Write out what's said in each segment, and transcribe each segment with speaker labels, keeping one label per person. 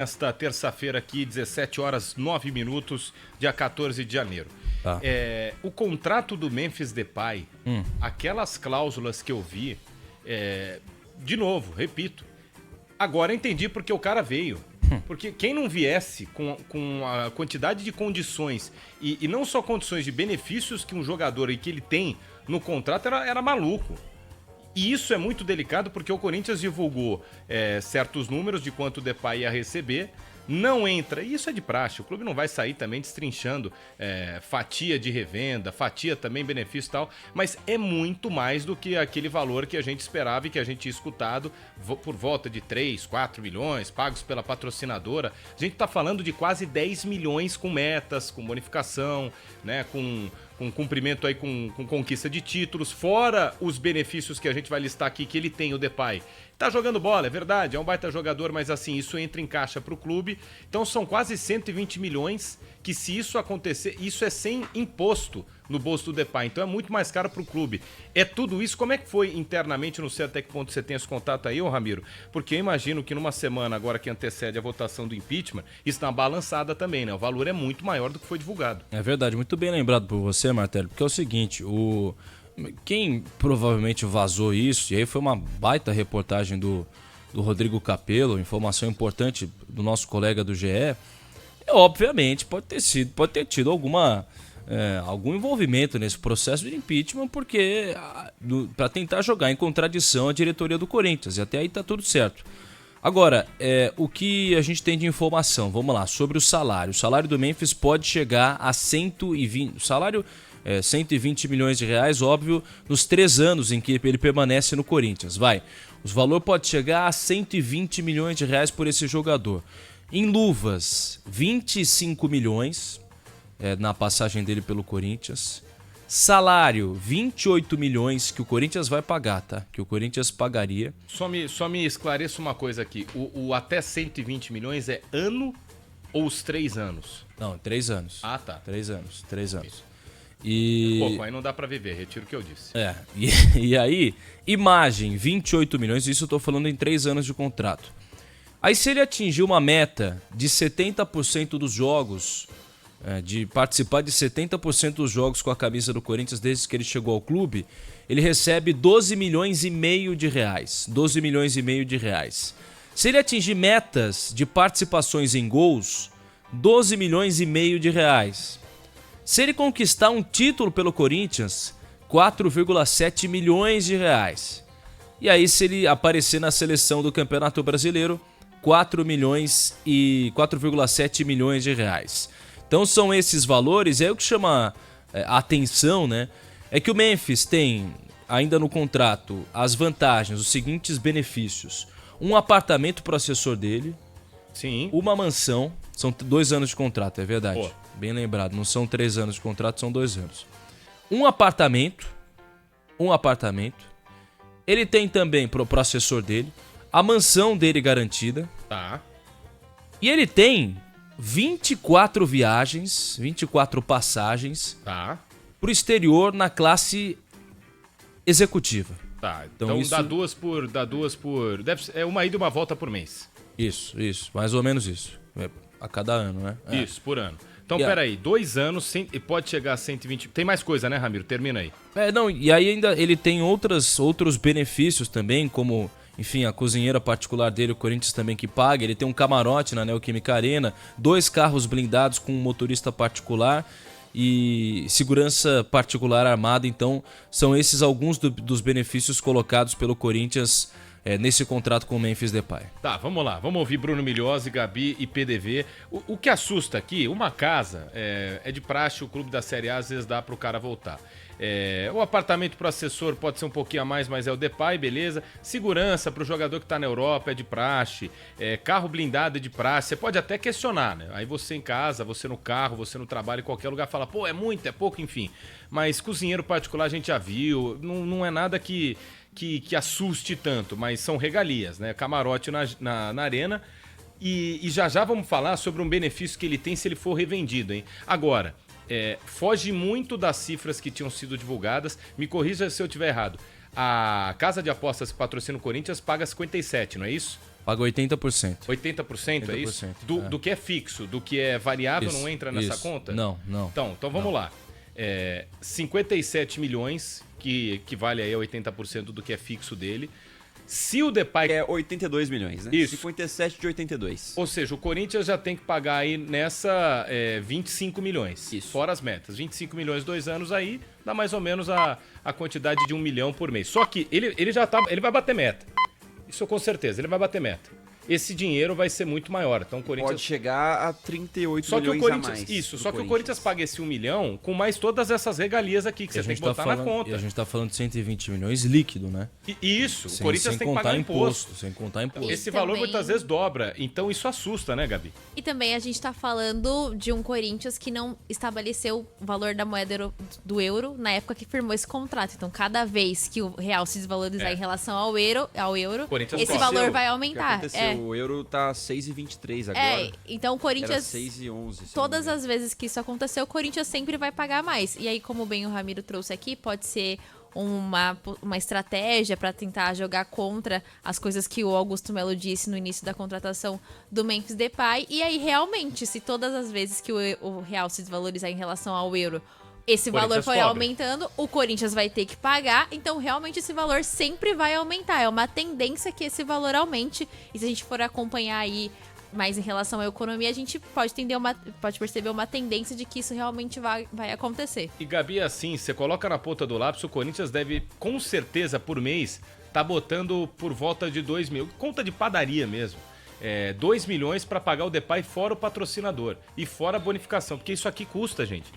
Speaker 1: Esta terça-feira aqui, 17 horas 9 minutos, dia 14 de janeiro.
Speaker 2: Tá.
Speaker 1: O contrato do Memphis Depay, aquelas cláusulas que eu vi, de novo, repito, agora entendi porque o cara veio. Porque quem não viesse com a quantidade de condições, e não só condições de benefícios que um jogador e que ele tem no contrato, era maluco. E isso é muito delicado porque o Corinthians divulgou certos números de quanto o Depay ia receber, não entra, e isso é de praxe, o clube não vai sair também destrinchando fatia de revenda, fatia também benefício e tal, mas é muito mais do que aquele valor que a gente esperava e que a gente tinha escutado por volta de 3, 4 milhões, pagos pela patrocinadora. A gente tá falando de quase 10 milhões com metas, com bonificação, né, com cumprimento aí com conquista de títulos, fora os benefícios que a gente vai listar aqui que ele tem, o Depay. Tá jogando bola, é verdade, é um baita jogador, mas assim, isso entra em caixa pro clube. Então são quase 120 milhões que, se isso acontecer, isso é sem imposto no bolso do Depay. Então é muito mais caro pro clube. É tudo isso. Como é que foi internamente? Não sei até que ponto você tem esse contato aí, ô Ramiro, porque eu imagino que numa semana agora que antecede a votação do impeachment, isso tá balançada também, né? O valor é muito maior do que foi divulgado.
Speaker 2: É verdade, muito bem lembrado por você, Martelo, porque é o seguinte, quem provavelmente vazou isso, e aí foi uma baita reportagem do Rodrigo Capello, informação importante do nosso colega do GE, obviamente pode ter tido algum envolvimento nesse processo de impeachment, porque para tentar jogar em contradição a diretoria do Corinthians, e até aí tá tudo certo. Agora, o que a gente tem de informação, vamos lá, sobre o salário. O salário do Memphis pode chegar a 120, o salário 120 milhões de reais, óbvio, nos 3 anos em que ele permanece no Corinthians. O valor pode chegar a 120 milhões de reais por esse jogador. Em luvas, 25 milhões na passagem dele pelo Corinthians. Salário, 28 milhões que o Corinthians vai pagar, tá? Que o Corinthians pagaria.
Speaker 1: Só me esclareça uma coisa aqui. O até 120 milhões é ano ou os 3 anos?
Speaker 2: Não, 3 anos.
Speaker 1: Ah, tá.
Speaker 2: 3 anos.
Speaker 1: Isso.
Speaker 2: E...
Speaker 1: Pouco, aí não dá pra viver, retiro o que eu disse.
Speaker 2: E aí, imagem, 28 milhões, isso eu tô falando em 3 anos de contrato. Aí se ele atingir uma meta de 70% dos jogos, de participar de 70% dos jogos com a camisa do Corinthians desde que ele chegou ao clube, ele recebe 12 milhões e meio de reais. 12 milhões e meio de reais. Se ele atingir metas de participações em gols, 12 milhões e meio de reais. Se ele conquistar um título pelo Corinthians, 4,7 milhões de reais. E aí, se ele aparecer na seleção do Campeonato Brasileiro, 4,7 milhões de reais. Então são esses valores, e aí o que chama a atenção, né? É que o Memphis tem, ainda no contrato, as vantagens, os seguintes benefícios. Um apartamento para o assessor dele.
Speaker 1: Sim. Uma
Speaker 2: mansão. São 2 anos de contrato, é verdade.
Speaker 1: Pô.
Speaker 2: Bem lembrado, não são 3 anos de contrato, são 2 anos. Um apartamento. Ele tem também pro assessor dele a mansão dele garantida.
Speaker 1: Tá.
Speaker 2: E ele tem 24 viagens, 24 passagens pro exterior na classe executiva.
Speaker 1: Tá, então
Speaker 2: isso...
Speaker 1: dá duas por... Deve ser, uma ida e uma volta por mês.
Speaker 2: Isso, mais ou menos isso. A cada ano, né?
Speaker 1: Isso, por ano. Então, peraí, 2 anos e pode chegar a 120... Tem mais coisa, né, Ramiro? Termina aí.
Speaker 2: E aí ainda ele tem outros benefícios também, como... Enfim, a cozinheira particular dele, o Corinthians também que paga. Ele tem um camarote na Neoquímica Arena, 2 carros blindados com um motorista particular e segurança particular armada. Então, são esses alguns dos benefícios colocados pelo Corinthians nesse contrato com o Memphis Depay.
Speaker 1: Tá, vamos lá. Vamos ouvir Bruno Milhozzi, Gabi e PDV. O que assusta aqui, uma casa é de praxe, o clube da Série A às vezes dá pro cara voltar. O apartamento pro assessor pode ser um pouquinho a mais, mas é o Depay, beleza. Segurança pro jogador que tá na Europa é de praxe. Carro blindado é de praxe. Você pode até questionar, né? Aí você em casa, você no carro, você no trabalho, em qualquer lugar fala, pô, é muito, é pouco, enfim. Mas cozinheiro particular a gente já viu, não é nada que assuste tanto, mas são regalias, né? Camarote na arena. E já vamos falar sobre um benefício que ele tem se ele for revendido, hein? Agora, foge muito das cifras que tinham sido divulgadas. Me corrija se eu estiver errado. A casa de apostas que patrocina o Corinthians paga 57, não é isso?
Speaker 2: Paga 80%.
Speaker 1: 80%, é isso?
Speaker 2: 80%,
Speaker 1: Do que é fixo, do que é variável
Speaker 2: Isso,
Speaker 1: não entra nessa
Speaker 2: isso.
Speaker 1: conta?
Speaker 2: Não.
Speaker 1: Então vamos lá. 57 milhões, que vale aí a 80% do que é fixo dele. Se o Depay...
Speaker 3: É 82 milhões, né?
Speaker 1: Isso.
Speaker 3: 57 de 82.
Speaker 1: Ou seja, o Corinthians já tem que pagar aí nessa 25 milhões.
Speaker 3: Isso.
Speaker 1: Fora as metas. 25 milhões, 2 anos aí, dá mais ou menos a quantidade de 1 milhão por mês. Só que ele já tá... Ele vai bater meta. Isso com certeza, ele vai bater meta. Esse dinheiro vai ser muito maior. Então o Corinthians...
Speaker 3: Pode chegar a 38
Speaker 1: Só que o
Speaker 3: milhões
Speaker 1: Corinthians,
Speaker 3: a mais.
Speaker 1: isso, só que o Corinthians paga esse 1 milhão com mais todas essas regalias aqui que você tem que botar na conta.
Speaker 2: E a gente tá falando de 120 milhões líquido, né?
Speaker 1: E isso, o Corinthians tem que pagar imposto.
Speaker 2: Sem contar imposto.
Speaker 1: Esse
Speaker 4: também...
Speaker 1: valor muitas vezes dobra, então isso assusta, né, Gabi?
Speaker 4: E também a gente tá falando de um Corinthians que não estabeleceu o valor da moeda do euro na época que firmou esse contrato. Então, cada vez que o real se desvalorizar em relação ao euro,
Speaker 1: Corinthians
Speaker 4: esse
Speaker 1: corre.
Speaker 4: valor vai
Speaker 3: O que
Speaker 4: aumentar.
Speaker 3: aconteceu? O euro tá 6,23 agora.
Speaker 4: Então o
Speaker 3: Era
Speaker 4: Corinthians,
Speaker 3: 6,11.
Speaker 4: todas as vezes que isso aconteceu, o Corinthians sempre vai pagar mais. E aí, como bem o Ramiro trouxe aqui, pode ser uma estratégia para tentar jogar contra as coisas que o Augusto Melo disse no início da contratação do Memphis Depay. E aí, realmente, se todas as vezes que o real se desvalorizar em relação ao euro, esse valor foi aumentando, o Corinthians vai ter que pagar, então realmente esse valor sempre vai aumentar. É uma tendência que esse valor aumente. E se a gente for acompanhar aí mais em relação à economia, a gente pode perceber uma tendência de que isso realmente vai acontecer.
Speaker 1: E Gabi, assim, você coloca na ponta do lápis, o Corinthians deve, com certeza, por mês, tá botando por volta de 2 mil, conta de padaria mesmo. 2 milhões para pagar o Depay fora o patrocinador e fora a bonificação, porque isso aqui custa, gente.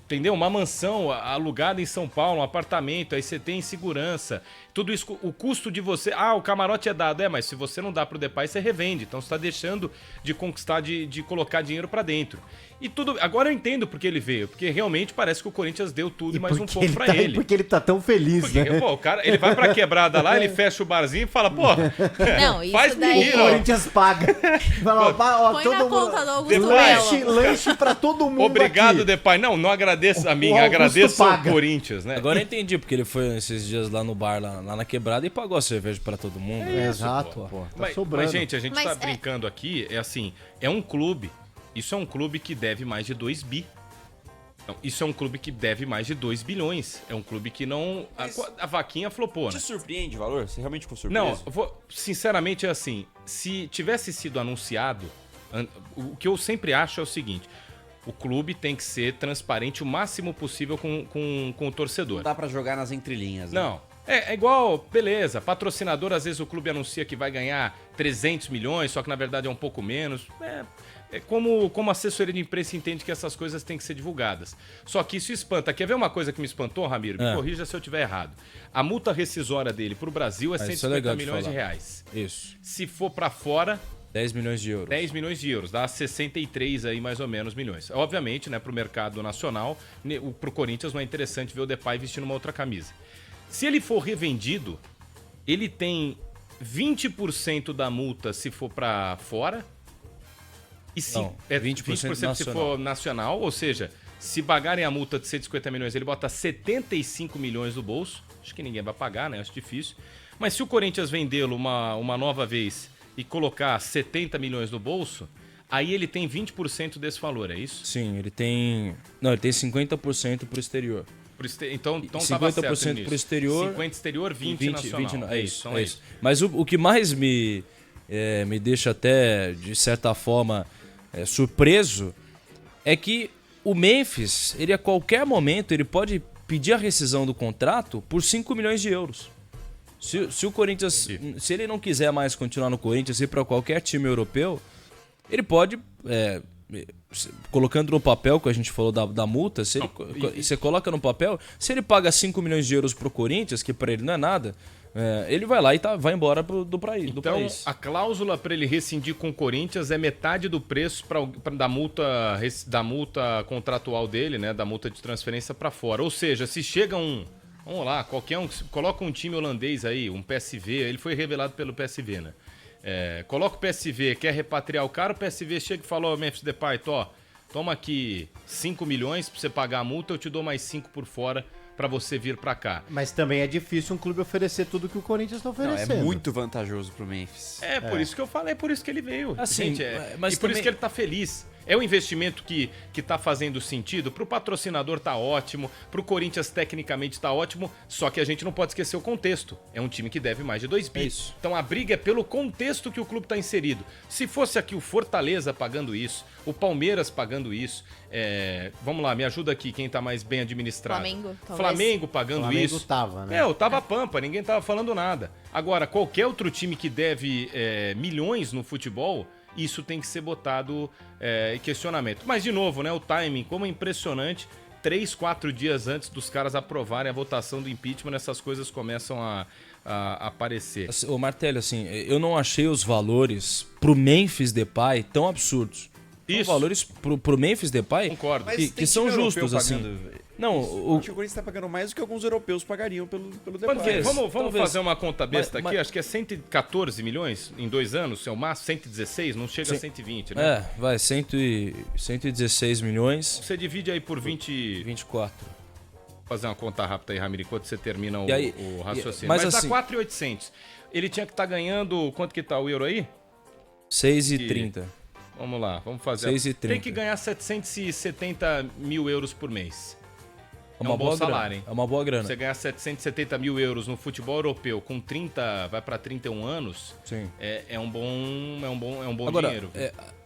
Speaker 1: Entendeu? Uma mansão alugada em São Paulo, um apartamento, aí você tem segurança, tudo isso, o custo de você... o camarote é dado, mas se você não dá pro Depay, você revende, então você tá deixando de conquistar, de colocar dinheiro pra dentro. E tudo... Agora eu entendo porque ele veio, porque realmente parece que o Corinthians deu tudo e mais um pouco pra ele.
Speaker 5: Porque ele tá tão feliz,
Speaker 1: porque,
Speaker 5: né?
Speaker 1: Pô, o cara, ele vai pra quebrada lá, ele fecha o barzinho e fala, pô,
Speaker 4: não, isso
Speaker 1: faz
Speaker 4: daí...
Speaker 5: O Corinthians paga. Fala,
Speaker 4: põe
Speaker 5: todo
Speaker 4: na
Speaker 5: mundo...
Speaker 4: conta do Augusto Melo.
Speaker 5: Lanche pra todo mundo.
Speaker 1: Obrigado,
Speaker 5: aqui.
Speaker 1: Depay. Não agradeço a mim,
Speaker 5: Augusto
Speaker 1: agradeço ao
Speaker 5: paga.
Speaker 1: Corinthians, né?
Speaker 2: Agora eu entendi porque ele foi esses dias lá no bar, lá na quebrada e pagou a cerveja pra todo mundo.
Speaker 5: Exato, pô. Tá sobrando.
Speaker 1: Mas, gente, a gente
Speaker 4: Mas
Speaker 1: tá brincando aqui, assim, é um clube, isso é um clube que deve mais de 2 bi. Então, isso é um clube que deve mais de 2 bilhões. É um clube que não... A vaquinha flopou, né?
Speaker 3: Te surpreende o valor? Você realmente ficou surpreso?
Speaker 1: Não, sinceramente é assim, se tivesse sido anunciado, o que eu sempre acho é o seguinte, o clube tem que ser transparente o máximo possível com o torcedor.
Speaker 3: Não dá pra jogar nas entrelinhas, né?
Speaker 1: Não. É igual, beleza, patrocinador, às vezes o clube anuncia que vai ganhar 300 milhões, só que na verdade é um pouco menos. É como a assessoria de imprensa entende que essas coisas têm que ser divulgadas. Só que isso espanta. Quer ver uma coisa que me espantou, Ramiro? Me corrija se eu estiver errado. A multa rescisória dele pro Brasil é 150 milhões de reais.
Speaker 2: Isso.
Speaker 1: Se for pra fora...
Speaker 2: 10 milhões de euros.
Speaker 1: 10 milhões de euros, dá 63 aí mais ou menos milhões. Obviamente, né, pro mercado nacional, pro Corinthians não é interessante ver o Depay vestindo uma outra camisa. Se ele for revendido, ele tem 20% da multa se for pra fora. E se,
Speaker 2: não, 20%
Speaker 1: se for nacional, ou seja, se pagarem a multa de 150 milhões, ele bota 75 milhões no bolso. Acho que ninguém vai pagar, né? Acho difícil. Mas se o Corinthians vendê-lo uma nova vez e colocar 70 milhões no bolso, aí ele tem 20% desse valor, é isso?
Speaker 2: Sim, ele tem... Não, ele tem 50% pro exterior.
Speaker 1: Então
Speaker 2: 50% pro exterior.
Speaker 1: 50% exterior, 20% nacional.
Speaker 2: É isso, é isso. Mas o que mais me deixa até, de certa forma, surpreso, é que o Memphis, ele a qualquer momento, ele pode pedir a rescisão do contrato por 5 milhões de euros. Se o Corinthians, se ele não quiser mais continuar no Corinthians e ir para qualquer time europeu, ele pode, colocando no papel, que a gente falou da multa, você coloca no papel, se ele paga 5 milhões de euros pro Corinthians, que para ele não é nada, ele vai lá e vai embora do país.
Speaker 1: Então, a cláusula para ele rescindir com o Corinthians é metade do preço da multa contratual dele, né, da multa de transferência para fora. Ou seja, se chega vamos lá, qualquer um, coloca um time holandês aí, um PSV, ele foi revelado pelo PSV, né? Coloca o PSV, quer repatriar o cara, o PSV chega e fala, Memphis Depay, toma aqui 5 milhões pra você pagar a multa, eu te dou mais 5 por fora para você vir para cá.
Speaker 5: Mas também é difícil um clube oferecer tudo que o Corinthians está oferecendo.
Speaker 3: É muito vantajoso pro Memphis.
Speaker 1: Por isso que eu falei, é por isso que ele veio.
Speaker 2: Assim,
Speaker 1: Gente,
Speaker 2: mas
Speaker 1: e por
Speaker 2: também...
Speaker 1: isso que ele tá feliz. É um investimento que tá fazendo sentido. Pro patrocinador tá ótimo, pro Corinthians tecnicamente tá ótimo, só que a gente não pode esquecer o contexto. É um time que deve mais de 2 bi.
Speaker 2: Isso.
Speaker 1: Então a briga é pelo contexto que o clube tá inserido. Se fosse aqui o Fortaleza pagando isso, o Palmeiras pagando isso, vamos lá, me ajuda aqui quem tá mais bem administrado.
Speaker 4: Flamengo, talvez.
Speaker 1: Flamengo pagando
Speaker 5: Flamengo
Speaker 1: isso.
Speaker 5: tava, né?
Speaker 1: Eu tava pampa, ninguém tava falando nada. Agora, qualquer outro time que deve milhões no futebol, isso tem que ser botado em questionamento. Mas, de novo, né, o timing, como é impressionante, 3, 4 dias antes dos caras aprovarem a votação do impeachment, essas coisas começam a aparecer.
Speaker 2: Ô Martelli, assim, eu não achei os valores pro Memphis Depay tão absurdos. São
Speaker 1: Isso.
Speaker 2: valores pro Memphis Depay
Speaker 1: Concordo.
Speaker 2: que são justos, assim. Não,
Speaker 3: o Corinthians tá pagando mais do que alguns europeus pagariam pelo Depay.
Speaker 1: Porque, vamos
Speaker 2: talvez.
Speaker 1: fazer uma conta besta
Speaker 2: Mas-
Speaker 1: aqui, acho que é 114 milhões em 2 anos, é o máximo, 116, não chega a 120, né?
Speaker 2: Vai, 116 milhões,
Speaker 1: Você divide aí por 20...
Speaker 2: 24.
Speaker 1: Fazer uma conta rápida aí, Ramiro, enquanto você termina
Speaker 2: E aí,
Speaker 1: o raciocínio.
Speaker 2: mas
Speaker 1: Mas
Speaker 2: assim-
Speaker 1: dá 4.800. Ele tinha que estar ganhando... Quanto que tá o euro aí?
Speaker 2: 6,30.
Speaker 1: Vamos lá, vamos fazer.
Speaker 2: 6,30.
Speaker 1: Tem que ganhar 770 mil euros por mês.
Speaker 2: É
Speaker 1: um
Speaker 2: uma
Speaker 1: bom
Speaker 2: boa
Speaker 1: salário,
Speaker 2: grana.
Speaker 1: hein?
Speaker 2: É uma boa grana.
Speaker 1: Você ganhar 770 mil euros no futebol europeu com 30, vai pra 31 anos,
Speaker 2: Sim.
Speaker 1: é um bom
Speaker 2: Agora,
Speaker 1: dinheiro.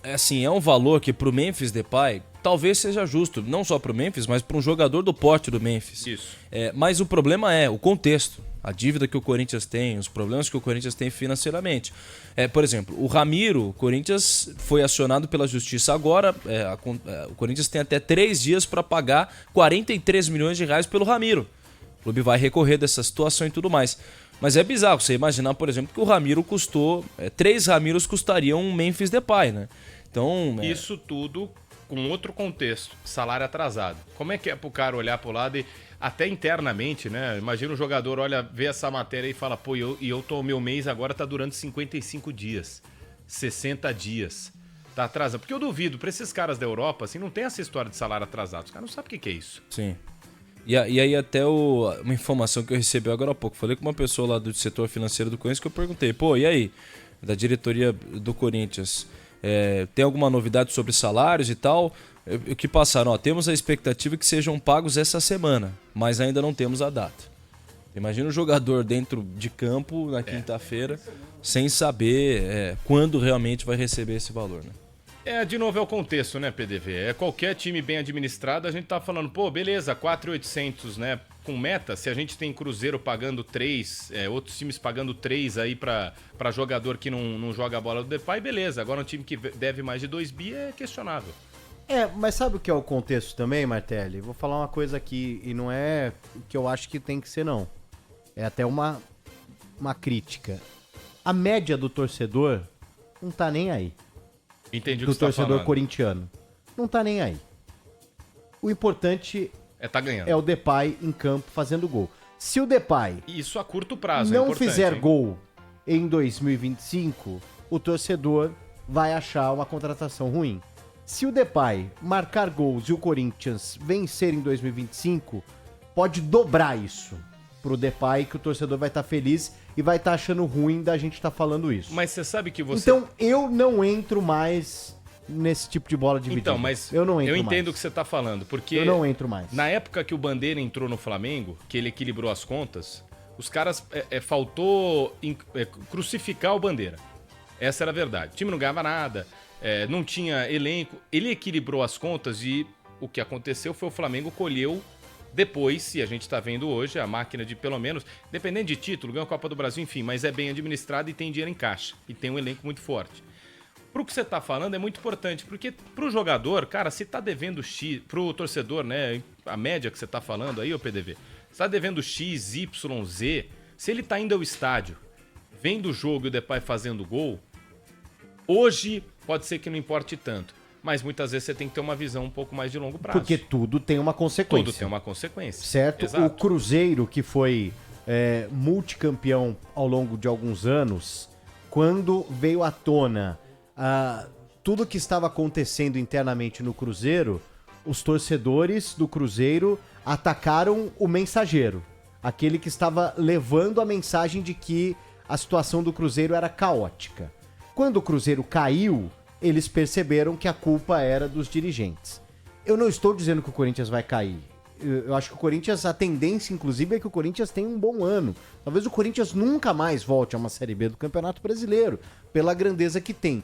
Speaker 2: assim, é um valor que pro Memphis Depay talvez seja justo, não só pro Memphis, mas para um jogador do porte do Memphis.
Speaker 1: Isso.
Speaker 2: Mas o problema é o contexto, a dívida que o Corinthians tem, os problemas que o Corinthians tem financeiramente. Por exemplo, o Ramiro, o Corinthians foi acionado pela justiça agora, o Corinthians tem até 3 dias para pagar 43 milhões de reais pelo Ramiro. O clube vai recorrer dessa situação e tudo mais. Mas é bizarro você imaginar, por exemplo, que o Ramiro custou... 3 Ramiros custariam um Memphis Depay, né? Então...
Speaker 1: Isso tudo com outro contexto, salário atrasado. Como é que é pro cara olhar pro lado e até internamente, né? Imagina o jogador vê essa matéria e fala, pô, o meu mês agora tá durando 55 dias, 60 dias. Tá atrasado. Porque eu duvido, pra esses caras da Europa, assim, não tem essa história de salário atrasado. Os caras não sabem o que é isso.
Speaker 2: Sim. E aí até uma informação que eu recebi agora há pouco. Falei com uma pessoa lá do setor financeiro do Corinthians que eu perguntei, pô, e aí? Da diretoria do Corinthians, tem alguma novidade sobre salários e tal? O que passaram? Temos a expectativa que sejam pagos essa semana, mas ainda não temos a data. Imagina o jogador dentro de campo na quinta-feira, sem saber quando realmente vai receber esse valor, né?
Speaker 1: De novo, é o contexto, né, PDV? Qualquer time bem administrado, a gente tá falando, pô, beleza, 4.800, né, com meta, se a gente tem Cruzeiro pagando 3, outros times pagando 3 aí pra jogador que não joga a bola do Depay, beleza. Agora um time que deve mais de 2 bi é questionável.
Speaker 5: Mas sabe o que é o contexto também, Martelli? Vou falar uma coisa aqui, e não é o que eu acho que tem que ser, não. É até uma crítica. A média do torcedor não tá nem aí.
Speaker 1: Entendi o
Speaker 5: Do
Speaker 1: que você tá
Speaker 5: torcedor
Speaker 1: falando.
Speaker 5: corintiano. Não tá nem aí. O importante
Speaker 1: Tá ganhando.
Speaker 5: é o Depay em campo fazendo gol. Se o Depay
Speaker 1: Isso a curto prazo,
Speaker 5: não
Speaker 1: importante,
Speaker 5: fizer
Speaker 1: hein?
Speaker 5: gol em 2025, o torcedor vai achar uma contratação ruim. Se o Depay marcar gols e o Corinthians vencer em 2025, pode dobrar isso pro Depay, que o torcedor vai estar feliz e vai estar achando ruim da gente estar falando isso.
Speaker 1: Mas você sabe que você...
Speaker 5: Então eu não entro mais nesse tipo de bola dividida.
Speaker 1: Então, mas
Speaker 5: eu não entro
Speaker 1: entendo
Speaker 5: mais.
Speaker 1: o que você tá falando, porque
Speaker 5: Eu não entro mais.
Speaker 1: na época que o Bandeira entrou no Flamengo, que ele equilibrou as contas, os caras faltou crucificar o Bandeira. Essa era a verdade. O time não ganhava nada, não tinha elenco. Ele equilibrou as contas e o que aconteceu foi o Flamengo colheu depois, se a gente tá vendo hoje, a máquina de pelo menos, dependendo de título, ganhou a Copa do Brasil, enfim, mas é bem administrado e tem dinheiro em caixa. E tem um elenco muito forte. Pro que você tá falando é muito importante, porque pro jogador, cara, se tá devendo X, pro torcedor, né, a média que você tá falando aí, ô PDV, se tá devendo X, Y, Z, se ele tá indo ao estádio, vendo o jogo e o Depay fazendo gol, hoje pode ser que não importe tanto, mas muitas vezes você tem que ter uma visão um pouco mais de longo prazo.
Speaker 5: Porque tudo tem uma consequência.
Speaker 1: Tudo tem uma consequência.
Speaker 5: Certo?
Speaker 1: Exato.
Speaker 5: O Cruzeiro, que foi multicampeão ao longo de alguns anos, quando veio à tona tudo que estava acontecendo internamente no Cruzeiro, os torcedores do Cruzeiro atacaram o mensageiro, aquele que estava levando a mensagem de que a situação do Cruzeiro era caótica. Quando o Cruzeiro caiu, eles perceberam que a culpa era dos dirigentes. Eu não estou dizendo que o Corinthians vai cair. Eu acho que o Corinthians, a tendência, inclusive, é que o Corinthians tenha um bom ano. Talvez o Corinthians nunca mais volte a uma Série B do Campeonato Brasileiro, pela grandeza que tem.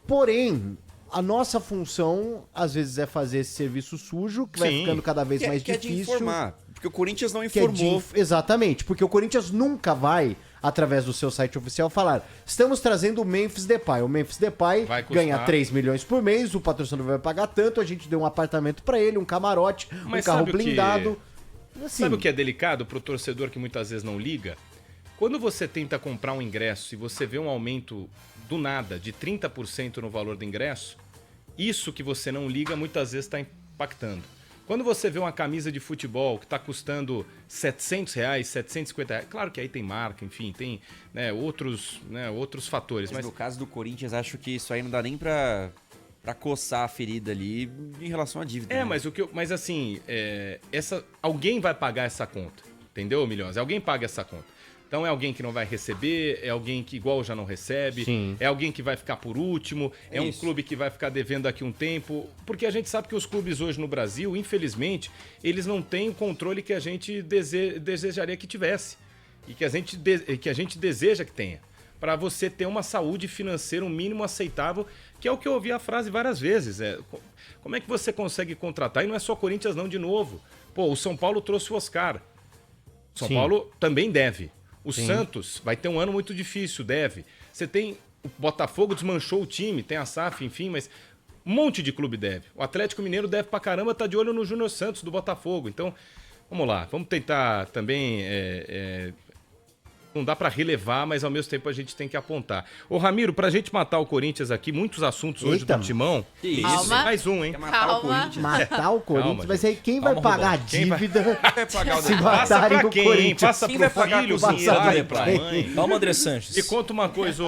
Speaker 5: Porém, a nossa função, às vezes, é fazer esse serviço sujo, que vai
Speaker 1: Sim.
Speaker 5: ficando cada vez mais
Speaker 3: que é
Speaker 5: difícil.
Speaker 3: de informar. Porque o Corinthians não
Speaker 5: Que é
Speaker 3: informou.
Speaker 5: Exatamente, porque o Corinthians nunca vai, através do seu site oficial, falar: estamos trazendo o Memphis Depay. O Memphis Depay
Speaker 1: Vai custar.
Speaker 5: ganha 3 milhões por mês, o patrocinador vai pagar tanto, a gente deu um apartamento pra ele, um camarote,
Speaker 1: Mas
Speaker 5: um carro
Speaker 1: sabe o que-
Speaker 5: blindado. Assim,
Speaker 1: Sabe o que é delicado pro torcedor que muitas vezes não liga? Quando você tenta comprar um ingresso e você vê um aumento do nada de 30% no valor do ingresso, isso que você não liga muitas vezes está impactando. Quando você vê uma camisa de futebol que está custando R$700, R$750, claro que aí tem marca, enfim, tem outros fatores.
Speaker 3: Mas
Speaker 1: Mas
Speaker 3: no caso do Corinthians, acho que isso aí não dá nem pra coçar a ferida ali em relação à dívida. né?
Speaker 1: mas assim, alguém vai pagar essa conta, entendeu, Milhões? Alguém paga essa conta. Então é alguém que não vai receber, é alguém que igual já não recebe,
Speaker 5: Sim.
Speaker 1: é alguém que vai ficar por último, é um
Speaker 3: Isso.
Speaker 1: clube que vai ficar devendo daqui um tempo, porque a gente sabe que os clubes hoje no Brasil, infelizmente, eles não têm o controle que a gente desejaria que tivesse e que a gente deseja que tenha, para você ter uma saúde financeira, um mínimo aceitável, que é o que eu ouvi a frase várias vezes. Como é que você consegue contratar? E não é só Corinthians não, de novo. Pô, o São Paulo trouxe o Oscar. São
Speaker 5: Sim.
Speaker 1: Paulo também deve. O
Speaker 5: Sim.
Speaker 1: Santos vai ter um ano muito difícil, deve. Você tem... O Botafogo desmanchou o time, tem a SAF, enfim, mas um monte de clube deve. O Atlético Mineiro deve pra caramba, tá de olho no Júnior Santos do Botafogo. Então, vamos lá. Vamos tentar também... Não dá pra relevar, mas ao mesmo tempo a gente tem que apontar. Ô Ramiro, pra gente matar o Corinthians aqui, muitos assuntos hoje
Speaker 5: Eita,
Speaker 1: do Timão.
Speaker 3: Que isso?
Speaker 4: Calma.
Speaker 1: Mais um, hein?
Speaker 3: Quer matar o
Speaker 4: Calma.
Speaker 3: Corinthians?
Speaker 5: matar o Corinthians,
Speaker 1: Calma,
Speaker 5: mas aí quem vai
Speaker 2: Calma,
Speaker 5: pagar a
Speaker 2: Rubão.
Speaker 1: Quem vai-
Speaker 5: dívida
Speaker 3: Vai pagar o
Speaker 5: se
Speaker 3: Depay?
Speaker 1: Passa
Speaker 5: matarem
Speaker 1: pra
Speaker 5: o
Speaker 1: quem?
Speaker 5: Corinthians?
Speaker 1: Passa
Speaker 3: Quem
Speaker 1: pro
Speaker 3: vai pagar a
Speaker 1: filho,
Speaker 3: cozinha
Speaker 1: pro pai,
Speaker 3: do
Speaker 1: pra
Speaker 3: Depay?
Speaker 1: mãe.
Speaker 2: Calma, André Sanches.
Speaker 1: E conta uma coisa,